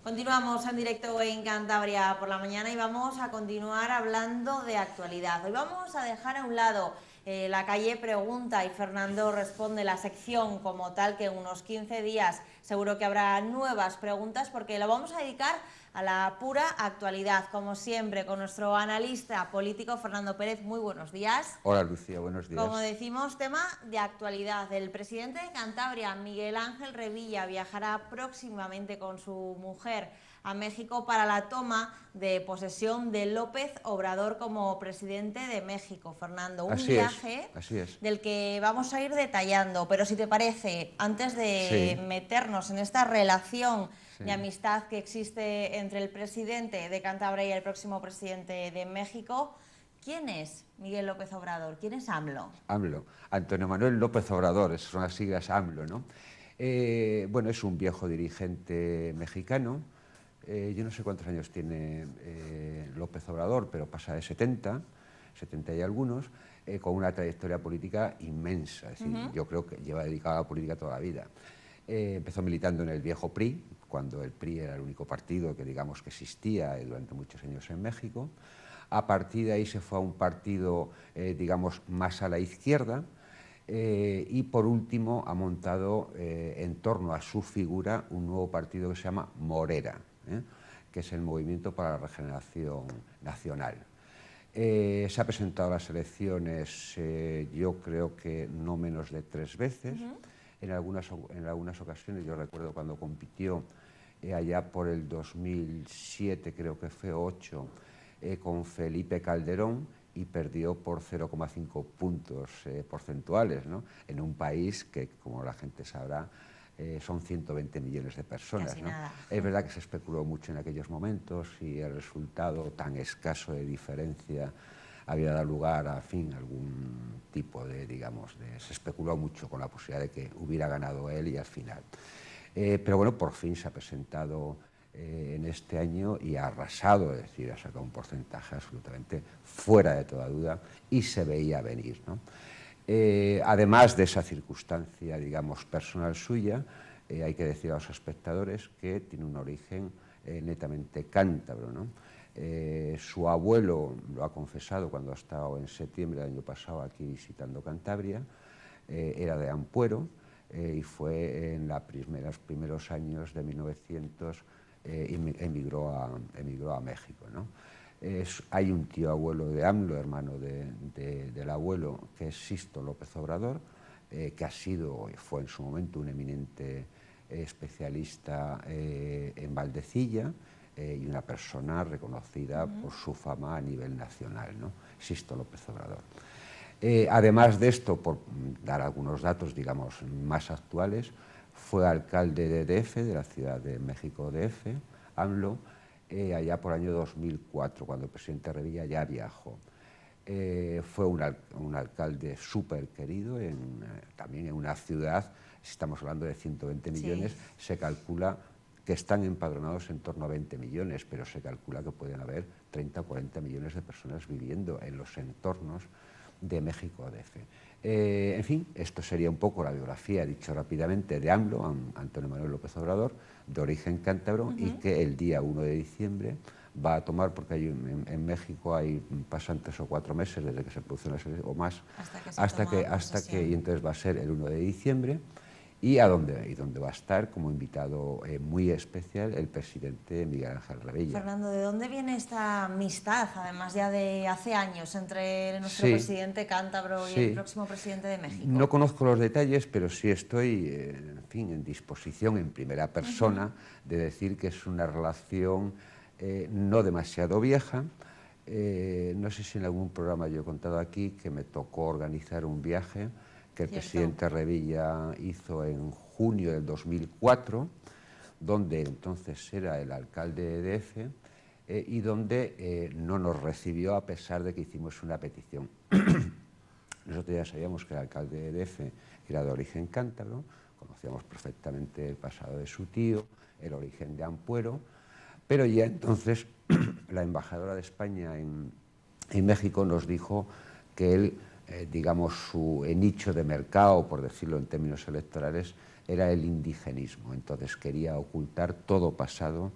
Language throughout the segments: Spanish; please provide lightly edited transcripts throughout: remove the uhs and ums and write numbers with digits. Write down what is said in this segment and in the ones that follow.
Continuamos en directo en Cantabria por la mañana y vamos a continuar hablando de actualidad. Hoy vamos a dejar a un lado la calle Pregunta y Fernando Responde, la sección como tal, que en unos 15 días seguro que habrá nuevas preguntas, porque lo vamos a dedicar a la pura actualidad, como siempre, con nuestro analista político Fernando Pérez. Muy buenos días. Hola Lucía, buenos días. Como decimos, tema de actualidad. El presidente de Cantabria, Miguel Ángel Revilla, viajará próximamente con su mujer a México para la toma de posesión de López Obrador como presidente de México. Fernando, un viaje así es. del que vamos a ir detallando, pero si te parece, antes de meternos en esta relación de amistad que existe entre el presidente de Cantabria y el próximo presidente de México, ¿quién es Miguel López Obrador? ¿Quién es AMLO? AMLO, Antonio Manuel López Obrador, esas son las siglas AMLO, ¿no? Bueno, es un viejo dirigente mexicano. Yo no sé cuántos años tiene López Obrador, pero pasa de 70 y algunos, con una trayectoria política inmensa. Es decir, yo creo que lleva dedicado a la política toda la vida. Empezó militando en el viejo PRI, cuando el PRI era el único partido que digamos que existía durante muchos años en México. A partir de ahí se fue a un partido, digamos, más a la izquierda, y por último ha montado en torno a su figura un nuevo partido que se llama Morera, que es el Movimiento para la Regeneración Nacional. Se ha presentado a las elecciones, yo creo que no menos de 3 veces. En algunas ocasiones, yo recuerdo cuando compitió allá por el 2007, creo que fue 8, con Felipe Calderón, y perdió por 0,5 puntos porcentuales, ¿no? En un país que, como la gente sabrá, son 120 millones de personas, ¿no? Es verdad que se especuló mucho en aquellos momentos y el resultado tan escaso de diferencia había dado lugar a algún tipo de, digamos, se especuló mucho con la posibilidad de que hubiera ganado él y al final. Pero bueno, por fin se ha presentado en este año y ha arrasado, es decir, ha sacado un porcentaje absolutamente fuera de toda duda y se veía venir, ¿no? Además de esa circunstancia, digamos, personal suya, hay que decir a los espectadores que tiene un origen netamente cántabro, ¿no? Su abuelo lo ha confesado cuando ha estado en septiembre del año pasado aquí visitando Cantabria, era de Ampuero, y fue en los primeros años de 1900 emigró a México, ¿no? Hay un tío abuelo de AMLO, hermano del abuelo, que es Sisto López Obrador, que fue en su momento un eminente especialista en Valdecilla, y una persona reconocida por su fama a nivel nacional, ¿no? Sisto López Obrador. Además de esto, por dar algunos datos, digamos, más actuales, fue alcalde de DF, de la Ciudad de México DF, AMLO, allá por el año 2004, cuando el presidente Revilla ya viajó. Fue un alcalde súper querido, también en una ciudad, si estamos hablando de 120 millones, se calcula que están empadronados en torno a 20 millones, pero se calcula que pueden haber 30 o 40 millones de personas viviendo en los entornos de México DF. En fin, esto sería un poco la biografía, dicho rápidamente, de AMLO, Antonio Manuel López Obrador, de origen cántabro, y que el día 1 de diciembre va a tomar, porque en México pasan 3 o 4 meses desde que se producen las elecciones, o más, y entonces va a ser el 1 de diciembre, y donde va a estar como invitado muy especial el presidente Miguel Ángel Revilla. Fernando, ¿de dónde viene esta amistad, además ya de hace años, entre nuestro presidente cántabro y el próximo presidente de México? No conozco los detalles, pero sí estoy, en disposición, en primera persona, de decir que es una relación no demasiado vieja. No sé si en algún programa yo he contado aquí que me tocó organizar un viaje que el presidente Revilla hizo en junio del 2004, donde entonces era el alcalde de DF, y donde no nos recibió a pesar de que hicimos una petición. Nosotros ya sabíamos que el alcalde de DF era de origen cántabro, conocíamos perfectamente el pasado de su tío, el origen de Ampuero, pero ya entonces la embajadora de España en México nos dijo que él digamos, su nicho de mercado, por decirlo en términos electorales, era el indigenismo. Entonces quería ocultar todo pasado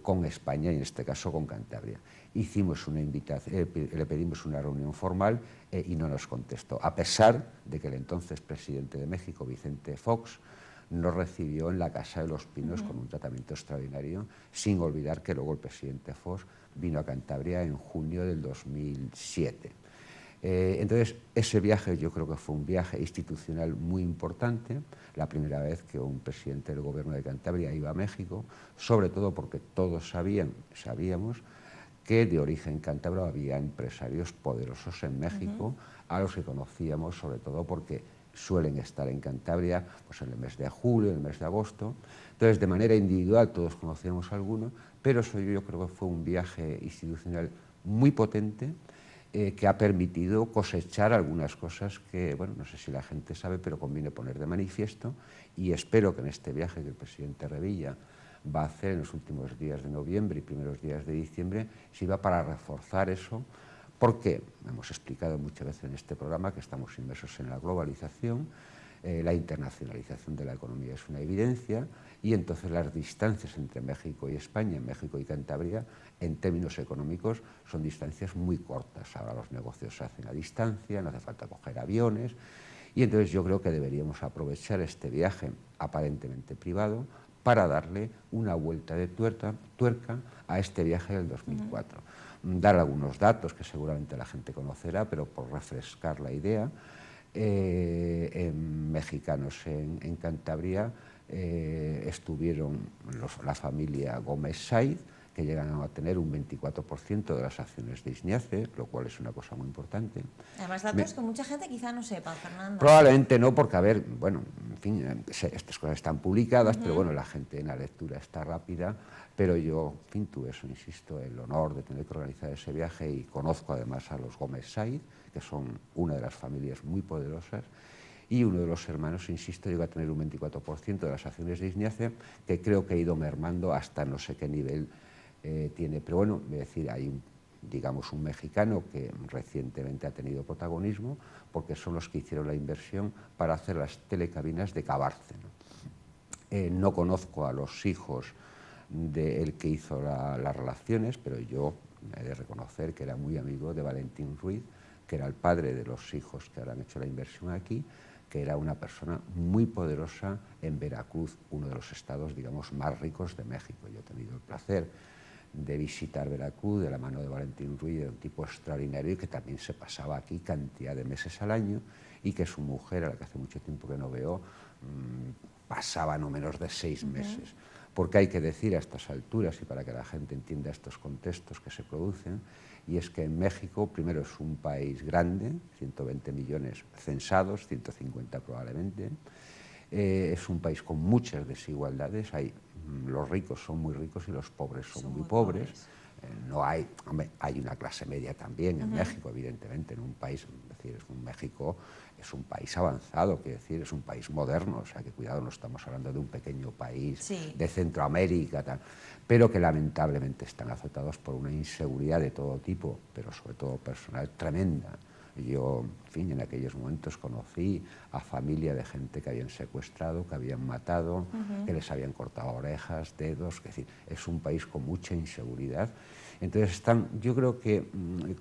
con España y en este caso con Cantabria. Hicimos una invitación, le pedimos una reunión formal y no nos contestó, a pesar de que el entonces presidente de México, Vicente Fox, nos recibió en la Casa de los Pinos con un tratamiento extraordinario, sin olvidar que luego el presidente Fox vino a Cantabria en junio del 2007. Entonces, ese viaje yo creo que fue un viaje institucional muy importante, la primera vez que un presidente del gobierno de Cantabria iba a México, sobre todo porque todos sabíamos que de origen cántabro había empresarios poderosos en México, a los que conocíamos sobre todo porque suelen estar en Cantabria pues en el mes de julio, en el mes de agosto. Entonces, de manera individual todos conocíamos a alguno, pero eso yo creo que fue un viaje institucional muy potente, que ha permitido cosechar algunas cosas que, bueno, no sé si la gente sabe, pero conviene poner de manifiesto, y espero que en este viaje que el presidente Revilla va a hacer en los últimos días de noviembre y primeros días de diciembre, sirva para reforzar eso, porque hemos explicado muchas veces en este programa que estamos inmersos en la globalización, la internacionalización de la economía es una evidencia, y entonces las distancias entre México y España, México y Cantabria, en términos económicos, son distancias muy cortas. Ahora los negocios se hacen a distancia, no hace falta coger aviones, y entonces yo creo que deberíamos aprovechar este viaje aparentemente privado para darle una vuelta de tuerca a este viaje del 2004. Dar algunos datos que seguramente la gente conocerá, pero por refrescar la idea. Mexicanos en Cantabria estuvieron la familia Gómez Saiz, que llegan a tener un 24% de las acciones de Isniace, lo cual es una cosa muy importante. Además, datos que mucha gente quizá no sepa, Fernando. Probablemente no, porque, a ver, bueno, en fin, estas cosas están publicadas, pero bueno, la gente en la lectura está rápida, pero yo, en fin, tuve eso, insisto, el honor de tener que organizar ese viaje y conozco además a los Gómez Saiz, que son una de las familias muy poderosas, y uno de los hermanos, insisto, llega a tener un 24% de las acciones de Isniace, que creo que ha ido mermando hasta no sé qué nivel tiene. Pero bueno, es decir, hay digamos un mexicano que recientemente ha tenido protagonismo, porque son los que hicieron la inversión para hacer las telecabinas de Cabárceno. No conozco a los hijos del que hizo las relaciones, pero yo he de reconocer que era muy amigo de Valentín Ruiz, que era el padre de los hijos que ahora han hecho la inversión aquí, que era una persona muy poderosa en Veracruz, uno de los estados, digamos, más ricos de México. Yo he tenido el placer de visitar Veracruz de la mano de Valentín Ruiz, de un tipo extraordinario y que también se pasaba aquí cantidad de meses al año, y que su mujer, a la que hace mucho tiempo que no veo, pasaba no menos de 6 meses. Porque hay que decir a estas alturas, y para que la gente entienda estos contextos que se producen, y es que en México, primero, es un país grande, 120 millones censados, 150 probablemente, es un país con muchas desigualdades, los ricos son muy ricos y los pobres son muy pobres. No hay, hombre, hay una clase media también en México, evidentemente, en un país, es decir, México es un país avanzado, quiero decir, es un país moderno, o sea que cuidado, no estamos hablando de un pequeño país de Centroamérica, tal, pero que lamentablemente están azotados por una inseguridad de todo tipo, pero sobre todo personal, tremenda. Yo, en fin, en aquellos momentos conocí a familia de gente que habían secuestrado, que habían matado, que les habían cortado orejas, dedos, es decir, es un país con mucha inseguridad. Entonces yo creo que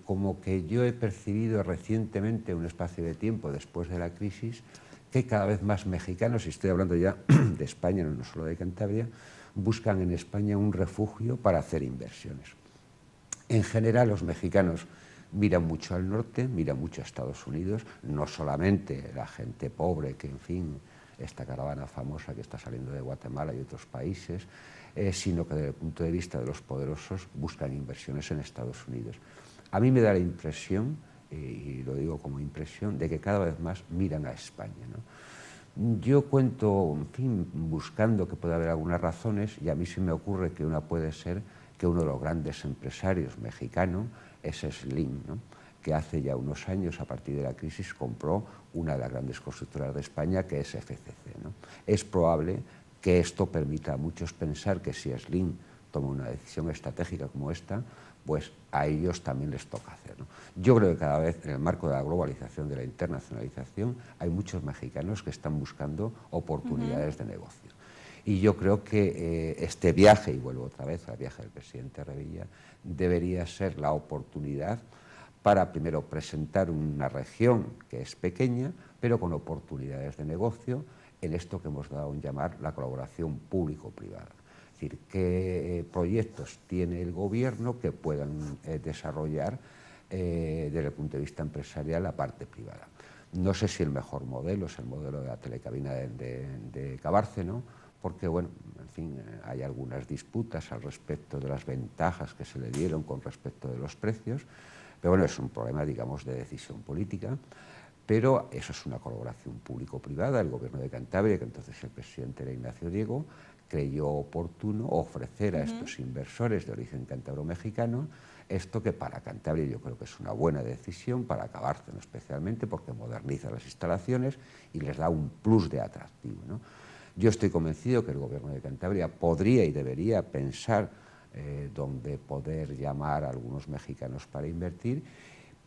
como que yo he percibido recientemente un espacio de tiempo después de la crisis, que cada vez más mexicanos, y estoy hablando ya de España, no solo de Cantabria, buscan en España un refugio para hacer inversiones. En general, los mexicanos miran mucho al norte, miran mucho a Estados Unidos, no solamente la gente pobre que, en fin, esta caravana famosa que está saliendo de Guatemala y otros países, sino que desde el punto de vista de los poderosos buscan inversiones en Estados Unidos. A mí me da la impresión, y lo digo como impresión, de que cada vez más miran a España, ¿no? Yo cuento, en fin, buscando que pueda haber algunas razones, y a mí se me ocurre que una puede ser que uno de los grandes empresarios mexicanos es Slim, ¿no?, que hace ya unos años, a partir de la crisis, compró una de las grandes constructoras de España, que es FCC, ¿no? Es probable que esto permita a muchos pensar que si Slim toma una decisión estratégica como esta, pues a ellos también les toca hacer, ¿no? Yo creo que cada vez, en el marco de la globalización, de la internacionalización, hay muchos mexicanos que están buscando oportunidades de negocio. Y yo creo que este viaje, y vuelvo otra vez al viaje del presidente Revilla, debería ser la oportunidad para primero presentar una región que es pequeña, pero con oportunidades de negocio, en esto que hemos dado en llamar la colaboración público-privada. Es decir, qué proyectos tiene el gobierno que puedan desarrollar desde el punto de vista empresarial la parte privada. No sé si el mejor modelo es el modelo de la telecabina de Cabárceno, porque, bueno, en fin, hay algunas disputas al respecto de las ventajas que se le dieron con respecto de los precios, pero bueno, es un problema, digamos, de decisión política. Pero eso es una colaboración público-privada. El gobierno de Cantabria, que entonces el presidente era Ignacio Diego, creyó oportuno ofrecer a estos inversores de origen cántabro-mexicano esto que para Cantabria yo creo que es una buena decisión, para Cabárceno especialmente, porque moderniza las instalaciones y les da un plus de atractivo, ¿no? Yo estoy convencido que el gobierno de Cantabria podría y debería pensar dónde poder llamar a algunos mexicanos para invertir,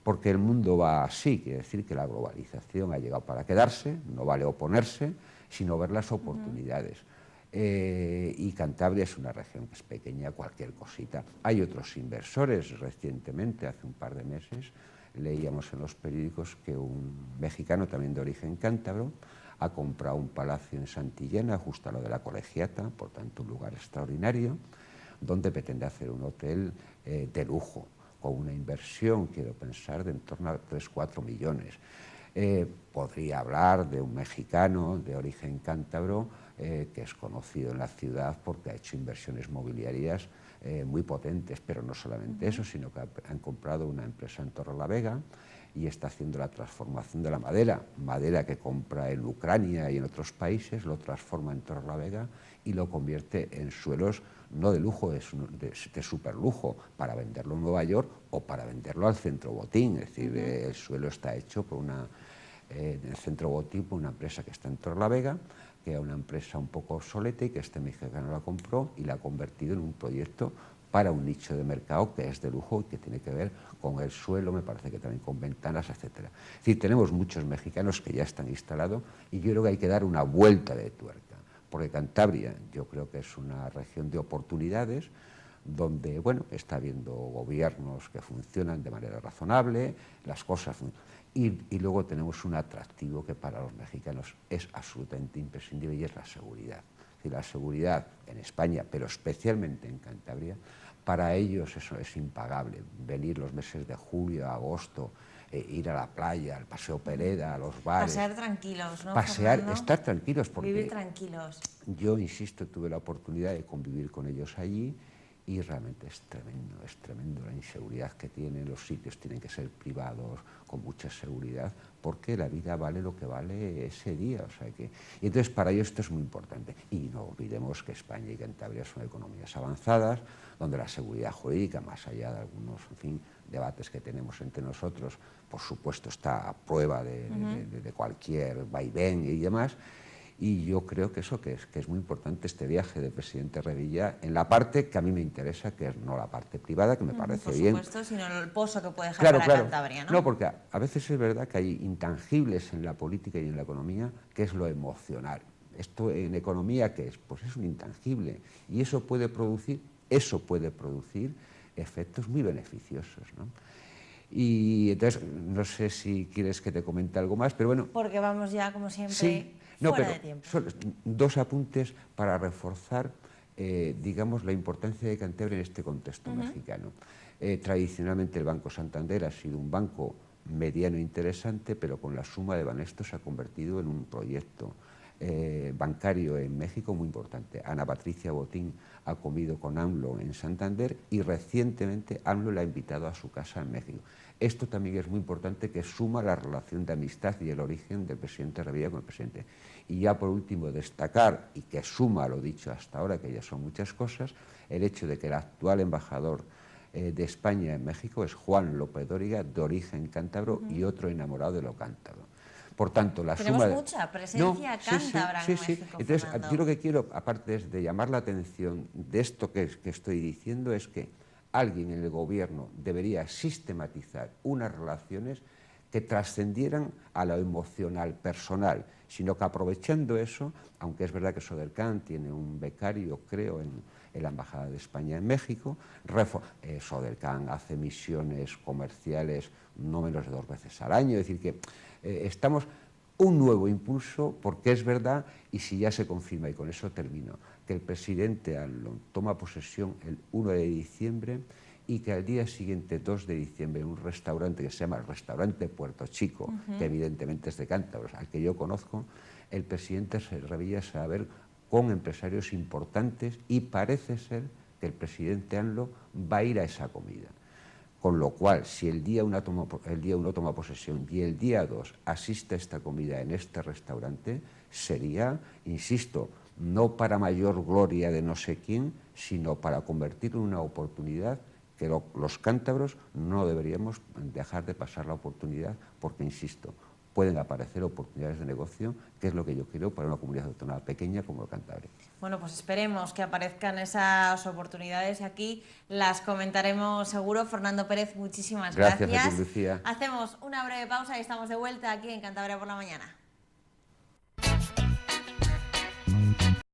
porque el mundo va así, quiere decir que la globalización ha llegado para quedarse, no vale oponerse, sino ver las oportunidades. Y Cantabria es una región que es pequeña, cualquier cosita. Hay otros inversores. Recientemente, hace un par de meses, leíamos en los periódicos que un mexicano también de origen cántabro ha comprado un palacio en Santillana, justo a lo de la Colegiata, por tanto un lugar extraordinario, donde pretende hacer un hotel de lujo, con una inversión, quiero pensar, de en torno a 3-4 millones. Podría hablar de un mexicano de origen cántabro que es conocido en la ciudad porque ha hecho inversiones mobiliarias muy potentes, pero no solamente eso, sino que han comprado una empresa en Torrelavega y está haciendo la transformación de la madera que compra en Ucrania y en otros países, lo transforma en Torrelavega y lo convierte en suelos no de lujo, de superlujo, para venderlo en Nueva York o para venderlo al Centro Botín. Es decir, el suelo está hecho por el Centro Botín, por una empresa que está en Torrelavega, que era una empresa un poco obsoleta y que este mexicano la compró y la ha convertido en un proyecto para un nicho de mercado que es de lujo y que tiene que ver con el suelo, me parece que también con ventanas, etc. Es decir, tenemos muchos mexicanos que ya están instalados y yo creo que hay que dar una vuelta de tuerca, porque Cantabria yo creo que es una región de oportunidades donde, bueno, está habiendo gobiernos que funcionan de manera razonable, las cosas y luego tenemos un atractivo que para los mexicanos es absolutamente imprescindible y es la seguridad. Es decir, la seguridad en España, pero especialmente en Cantabria, para ellos eso es impagable. Venir los meses de julio, agosto, ir a la playa, al Paseo Pereda, a los bares. Pasear tranquilos, ¿no, Pasear, Fernando? estar tranquilos, porque vivir tranquilos. Yo, insisto, tuve la oportunidad de convivir con ellos allí y realmente es tremendo la inseguridad que tienen. Los sitios tienen que ser privados, con mucha seguridad, porque la vida vale lo que vale ese día. O sea y entonces para ellos esto es muy importante. Y no olvidemos que España y Cantabria son economías avanzadas, donde la seguridad jurídica, más allá de algunos, en fin, debates que tenemos entre nosotros, por supuesto está a prueba de cualquier vaivén y demás. Y yo creo que eso que es muy importante este viaje del presidente Revilla en la parte que a mí me interesa, que es no la parte privada, que me parece bien. Por supuesto, sino el pozo que puede dejar para Cantabria, ¿no? No, porque a veces es verdad que hay intangibles en la política y en la economía, que es lo emocional. Esto en economía, ¿qué es? Pues es un intangible y eso puede producir efectos muy beneficiosos, ¿no? Y entonces, no sé si quieres que te comente algo más, pero bueno. Porque vamos ya, como siempre, sí. fuera de tiempo. Son dos apuntes para reforzar, digamos, la importancia de Cantabria en este contexto mexicano. Tradicionalmente el Banco Santander ha sido un banco mediano interesante, pero con la suma de Banesto se ha convertido en un proyecto bancario en México muy importante. Ana Patricia Botín ha comido con AMLO en Santander y recientemente AMLO la ha invitado a su casa en México. Esto también es muy importante, que suma la relación de amistad y el origen del presidente Revilla con el presidente. Y ya por último destacar, y que suma lo dicho hasta ahora, que ya son muchas cosas, el hecho de que el actual embajador de España en México es Juan López Dóriga, de origen cántabro y otro enamorado de lo cántabro. Por tanto, la Tenemos suma... mucha presencia cántabra en México, Entonces, Fernando. yo lo que quiero, aparte de llamar la atención de esto que estoy diciendo, es que alguien en el gobierno debería sistematizar unas relaciones que trascendieran a lo emocional personal, sino que aprovechando eso, aunque es verdad que Sodercan tiene un becario, creo, en la Embajada de España en México, Sodercan hace misiones comerciales no menos de 2 veces al año, es decir, que estamos un nuevo impulso, porque es verdad, y si ya se confirma, y con eso termino, que el presidente ANLO toma posesión el 1 de diciembre y que al día siguiente, 2 de diciembre, en un restaurante que se llama el Restaurante Puerto Chico, que evidentemente es de cántabros, al que yo conozco, el presidente se revía a ver con empresarios importantes y parece ser que el presidente ANLO va a ir a esa comida. Con lo cual, si el día 1 toma posesión y el día 2 asiste a esta comida en este restaurante, sería, insisto, no para mayor gloria de no sé quién, sino para convertirlo en una oportunidad que los cántabros no deberíamos dejar de pasar la oportunidad, porque, insisto, pueden aparecer oportunidades de negocio, que es lo que yo quiero para una comunidad autónoma pequeña como el Cantabria. Bueno, pues esperemos que aparezcan esas oportunidades y aquí las comentaremos seguro. Fernando Pérez, muchísimas gracias. Gracias a ti, Lucía. Hacemos una breve pausa y estamos de vuelta aquí en Cantabria por la Mañana.